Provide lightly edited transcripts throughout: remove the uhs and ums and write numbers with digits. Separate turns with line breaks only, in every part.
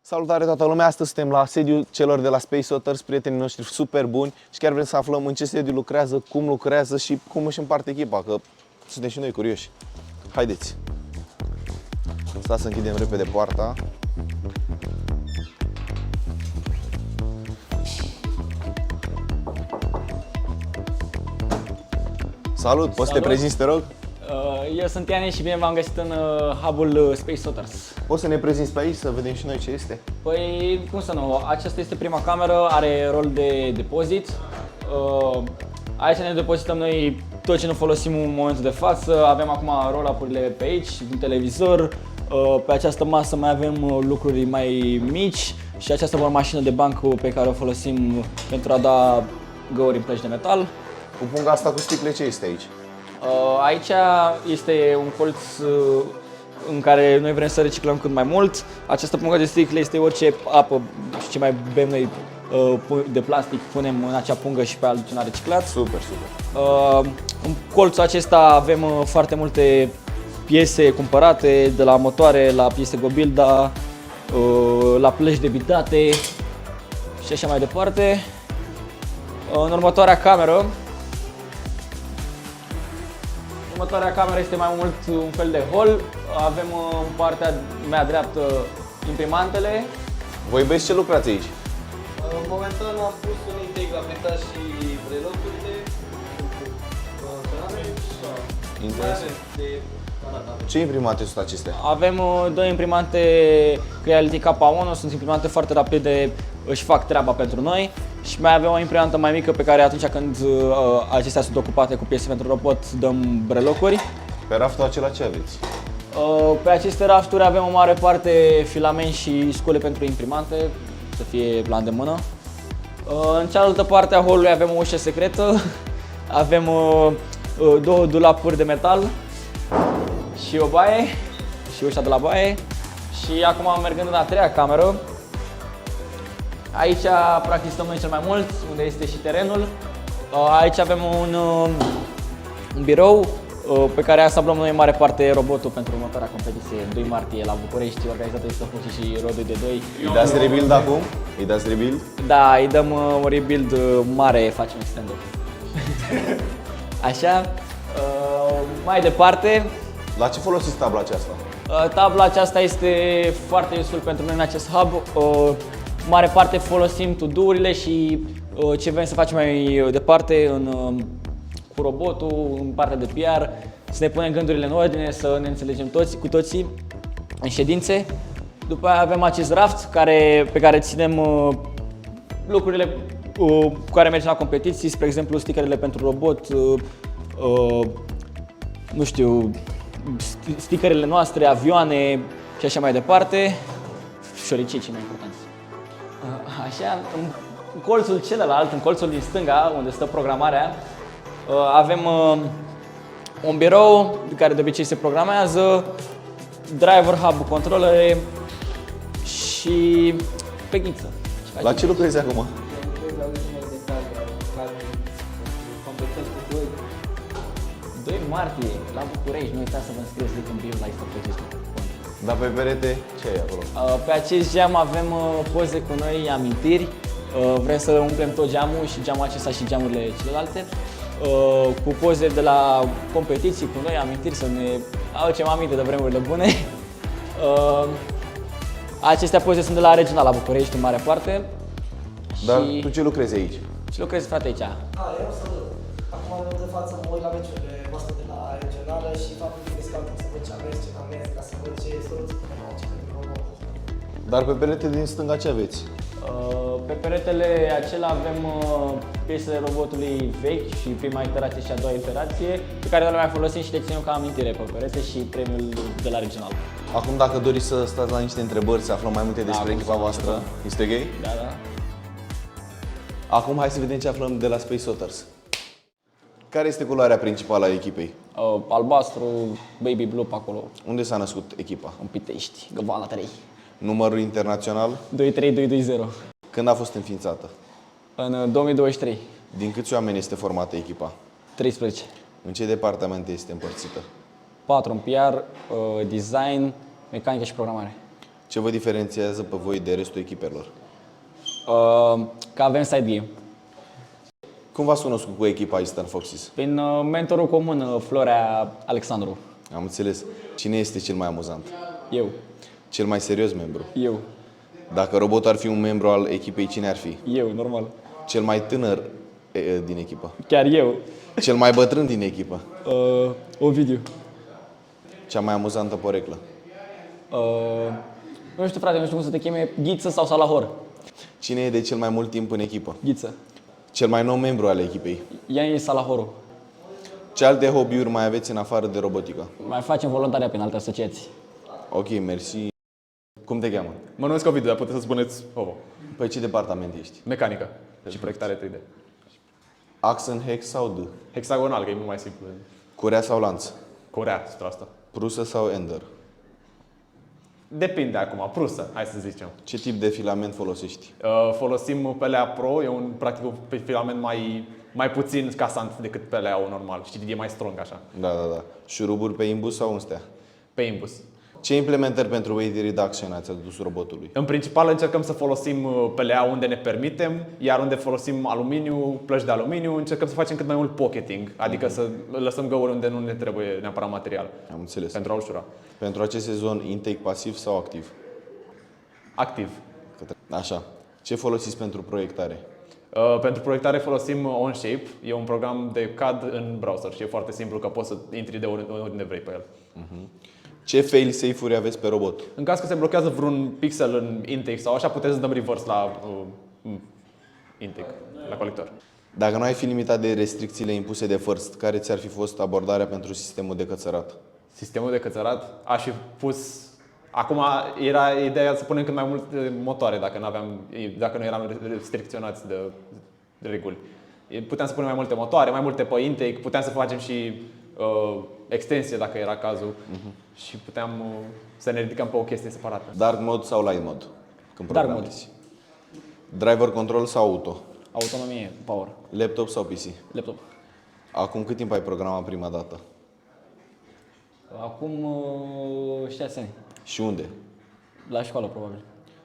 Salutare toată lumea, astăzi suntem la sediul celor de la Space Otters, prietenii noștri super buni și chiar vrem să aflăm în ce sediu lucrează, cum lucrează și cum își împarte echipa, că suntem și noi curioși. Haideți! Stați să închidem repede poarta. Salut! Poți să te prezinți, te rog?
Eu sunt Iane și bine v-am găsit în hub-ul Space Otters.
Poți să ne prezinți pe aici, să vedem și noi ce este?
Păi, cum să nu, aceasta este prima cameră, are rol de depozit. Aici ne depozităm noi tot ce nu folosim în momentul de față. Avem acum roll-up-urile pe aici, un televizor. Pe această masă mai avem lucruri mai mici și această mașină de bancă pe care o folosim pentru a da găuri în plăci de metal.
Cu punga asta cu sticle, ce este aici?
Aici este un colț în care noi vrem să reciclăm cât mai mult. Această pungă de sticle este orice apă și ce mai bem noi de plastic punem în acea pungă și pe altceva reciclat.
Super, super.
În colțul acesta avem foarte multe piese cumpărate, de la motoare la piese Gobilda, la plăci de bidate și așa mai departe. În următoarea cameră este mai mult un fel de hol. Avem în partea mea dreaptă imprimantele.
Voi băieți ce lucrați aici?
Momentan am pus un integ la metal și brelocurile
Interesant.
de Canada.
Ce imprimante sunt acestea?
Avem două imprimante Creality K1, sunt imprimante foarte rapide, își fac treaba pentru noi. Și mai avem o imprimantă mai mică pe care atunci când acestea sunt ocupate cu piese pentru robot dăm brelocuri.
Pe raftul acela ce aveți?
Pe aceste rafturi avem o mare parte filament și scule pentru imprimante, să fie la îndemână. În cealaltă parte a holului avem o ușă secretă, avem două dulapuri de metal și o baie și ușa de la baie. Și acum mergând în a treia cameră, aici practic stăm noi cel mai mult, unde este și terenul. Aici avem un birou pe care asamblăm noi în mare parte robotul pentru următoarea competiție 2 martie la București, organizată de Stăpânci și Rodul de 2.
Îi dați rebuild acum? Îi dați rebuild?
Da, îi dăm un rebuild mare, facem stand-up. Așa, mai departe.
La ce folosiți tabla aceasta?
Tabla aceasta este foarte util pentru noi în acest hub. Mare parte folosim to-do-urile și ce vrem să facem mai departe cu robotul, în partea de PR, să ne punem gândurile în ordine, să ne înțelegem cu toții în ședințe. După aia avem acest raft pe care ținem lucrurile cu care mergem la competiții, spre exemplu stickerele pentru robot, nu știu, stickerele noastre, avioane și așa mai departe. Șoricii, cei mai importanți. Așa, în colțul celălalt, în colțul din stânga, unde stă programarea, avem un birou care de obicei se programează, driver hub, controlere și peghiță.
La ce lucrezi acum?
2 martie, la București, nu uitați să vă înscrieți de când la Istăpăgești.
Dar pe perete, ce e acolo?
Pe acest geam avem poze cu noi, amintiri. Vrem să umplem tot geamul și geamul acesta și geamurile celelalte cu poze de la competiții cu noi, amintiri, să ne aducem aminte de vremurile bune. Acestea poze sunt de la Regional la București în mare parte.
Dar
și
tu ce lucrezi aici?
ce lucrezi, frate, aici?
Eu salut. Acum de față mă uit la meciurile voastre de la regională și fac un de scouting să văd ce aveți, ce n-aveți, ca să văd ce soluții putem face pentru robot.
Dar pe perete din stânga ce aveți?
Pe peretele acela avem piesele robotului vechi și prima iterație și a doua iterație, pe care le mai folosim și le ținem ca amintire pe perete și premiul de la regional.
Acum, dacă doriți să stați la niște întrebări, să aflăm mai multe despre echipa voastră, este ok?
Da, da.
Acum hai să vedem ce aflăm de la Space Otters. Care este culoarea principală a echipei?
Albastru, baby blue pe acolo,
Unde s-a născut echipa?
în Pitești, Găvana 3.
Numărul internațional?
23220.
Când a fost înființată?
În 2023.
Din câți oameni este formată echipa?
13.
În ce departamente este împărțită?
4 în PR, design, mecanică și programare.
Ce vă diferențiază pe voi de restul echipelor?
Că avem side game.
Cum v-ați cunoscut cu echipa Eastern Foxes?
Prin mentorul comun, Florea Alexandru.
Am înțeles. Cine este cel mai amuzant?
Eu.
Cel mai serios membru?
Eu.
Dacă robotul ar fi un membru al echipei, cine ar fi?
Eu, normal.
Cel mai tânăr din echipă?
Chiar eu.
Cel mai bătrân din echipă?
Ovidiu.
Cea mai amuzantă poreclă?
Nu știu, frate, nu știu cum să te cheme, Ghiță sau Salahor?
Cine e de cel mai mult timp în echipă?
Ghiță.
Cel mai nou membru al echipei?
Ea e Salahorul.
Ce alte hobby-uri mai aveți în afară de robotică?
Mai facem voluntariat prin alte asociații.
Ok, mersi. Cum te cheamă?
Mă numesc Ovidiu, dar puteți să spuneți Ovo.
Pe ce departament ești?
Mecanică și proiectare 3D.
Ax în hex sau D?
Hexagonal, că e mult mai simplu.
Curea sau lanț?
Corea, 100%.
Prusă sau ender?
Depinde acum, prusă, hai să zicem.
Ce tip de filament folosești?
Folosim PLA Pro, e practic un filament mai puțin casant decât PLA-ul normal. Știi, e mai strong așa.
Da. Șuruburi pe imbus sau în stea?
Pe imbus.
Ce implementări pentru weight reduction ați adus robotului?
În principal încercăm să folosim PLA unde ne permitem, iar unde folosim aluminiu, plăci de aluminiu, încercăm să facem cât mai mult pocketing, adică să lăsăm găuri unde nu ne trebuie neapărat material.
Am înțeles.
Pentru a ușura.
Pentru acest sezon, intake pasiv sau activ?
Activ.
Așa. Ce folosiți pentru proiectare?
Pentru proiectare folosim OnShape, e un program de CAD în browser și e foarte simplu că poți să intri de oriunde vrei pe el.
Ce fail safe-uri aveți pe robot?
În caz că se blochează vreun pixel în intake sau așa, puteți să dăm reverse la intake, la colector.
Dacă nu ai fi limitat de restricțiile impuse de First, care ți-ar fi fost abordarea pentru sistemul de cățărat?
Sistemul de cățărat, aș fi pus... Acum era ideea să punem cât mai multe motoare dacă nu eram restricționați de reguli. Puteam să punem mai multe motoare, mai multe pe intake, puteam să facem și extensie dacă era cazul și puteam să ne ridicăm pe o chestie separată.
Dark mode sau light mode? Când
Dark
programezi. Driver control sau auto?
Autonomie, power.
Laptop sau PC?
Laptop.
Acum cât timp ai programat prima dată?
Acum 6 ani.
Și unde?
La școală, probabil.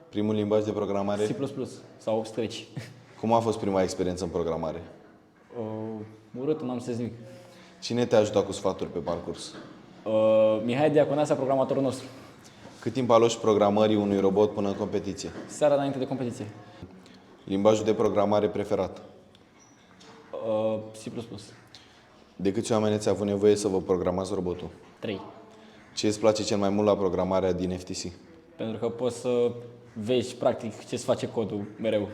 Primul limbaj de programare?
C++ sau Scratch.
Cum a fost prima experiență în programare?
Urât, n-am să zic nimic.
Cine te-a ajutat cu sfaturi pe parcurs?
Mihai Diaconasa, programatorul nostru.
Cât timp aloși programării unui robot până în competiție?
Seara înainte de competiție.
Limbajul de programare preferat?
C++.
De câți oameni ați avut nevoie să vă programați robotul?
3.
Ce îți place cel mai mult la programarea din FTC?
Pentru că poți să vezi practic ce-ți face codul mereu.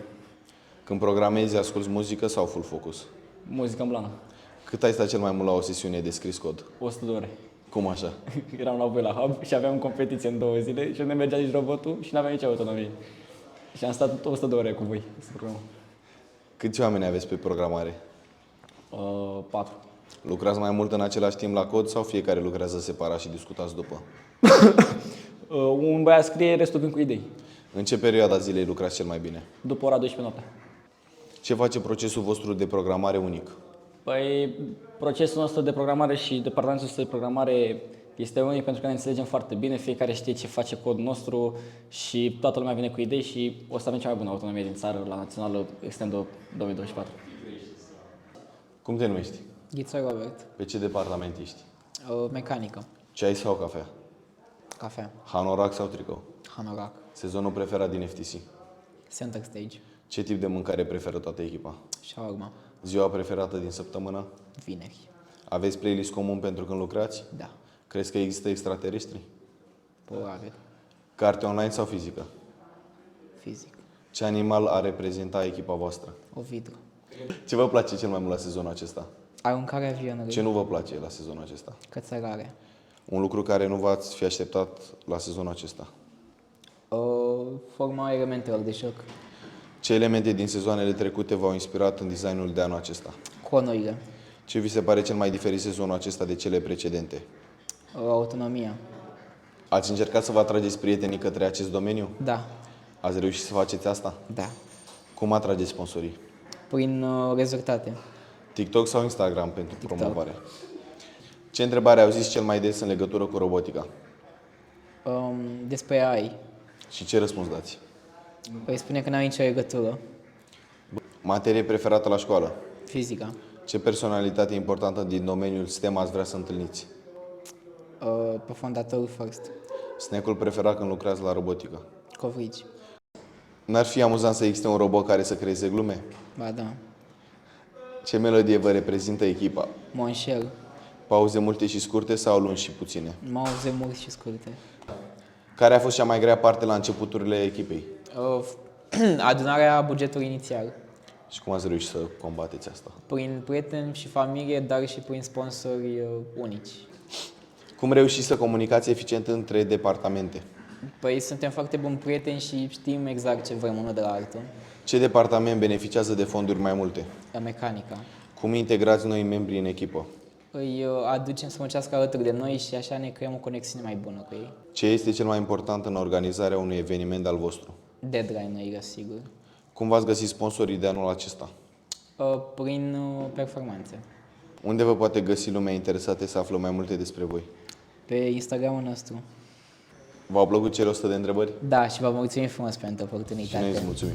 Când programezi, asculți muzică sau full focus?
Muzică în blană.
Cât ai stat cel mai mult la o sesiune de scris cod?
100 de ore.
Cum așa?
Eram la voi la hub și aveam competiție în 2 zile și unde mergea nici robotul și n-aveam nici autonomie. Și am stat 100 de ore cu voi să programăm.
Câți oameni aveți pe programare?
4.
Lucrați mai mult în același timp la cod sau fiecare lucrează separat și discutați după?
Un băiat scrie, restul vin cu idei.
În ce perioada zilei lucrați cel mai bine?
După ora 12 noaptea.
Ce face procesul vostru de programare unic?
Păi, procesul nostru de programare și departamentul nostru de programare este unic pentru că ne înțelegem foarte bine, fiecare știe ce face codul nostru și toată lumea vine cu idei și o să avem cea mai bună autonomie din țară la Națională Extendo 2024.
Cum te numești?
Ghiță Robert,
Pe ce departament ești?
mecanică,
Ceai sau cafea?
cafea,
Hanorac sau tricou?
hanorac,
Sezonul preferat din FTC?
center stage,
Ce tip de mâncare preferă toată echipa?
shawarma,
Ziua preferată din săptămână?
vineri,
Aveți playlist comun pentru când lucrați?
da,
Crezi că există extraterestri?
probabil,
Carte online sau fizică?
fizic,
Ce animal ar reprezenta echipa voastră?
o vidru,
Ce vă place cel mai mult la sezonul acesta?
aruncarea avionului,
Ce nu vă place la sezonul acesta?
cățărare,
Un lucru care nu v-ați fi așteptat la sezonul acesta?
forma elementelor de joc,
Ce elemente din sezoanele trecute v-au inspirat în designul de anul acesta?
conurile,
Ce vi se pare cel mai diferit sezonul acesta de cele precedente?
autonomia,
Ați încercat să vă atrageți prietenii către acest domeniu?
da,
Ați reușit să faceți asta?
da,
Cum atrageți sponsorii?
prin rezultate,
TikTok sau Instagram pentru
TikTok.
promovare? Ce întrebare auziți cel mai des în legătură cu robotica?
despre AI,
Și ce răspuns dați?
Păi spune că n-am nicio legătură.
Materie preferată la școală?
Fizica.
Ce personalitate importantă din domeniul STEM ați vrea să întâlniți?
Pe fondatorul First.
Snack-ul preferat când lucrați la robotică?
Covrigi.
N-ar fi amuzant să existe un robot care să creeze glume?
Ba da.
Ce melodie vă reprezintă echipa?
Monșel.
Pauze multe și scurte sau lungi și puține?
Mauze mult și scurte.
Care a fost cea mai grea parte la începuturile echipei?
Adunarea bugetului inițial.
Și cum ați reușit să combateți asta?
Prin prieteni și familie, dar și prin sponsori unici.
Cum reușiți să comunicați eficient între departamente?
Păi suntem foarte buni prieteni și știm exact ce vrem unul de la altul.
Ce departament beneficiază de fonduri mai multe?
Mecanica.
Cum integrați noi membrii în echipă?
Îi aducem să muncească alături de noi și așa ne creăm o conexiune mai bună cu ei.
Ce este cel mai important în organizarea unui eveniment al vostru?
Deadline-uri, sigur.
Cum v-ați găsit sponsorii de anul acesta?
Prin performanțe.
Unde vă poate găsi lumea interesată să află mai multe despre voi?
Pe Instagramul nostru.
V-au plăcut cele 100 de întrebări?
Da, și vă mulțumim frumos pentru
Și noi
oportunitate.
îți mulțumim.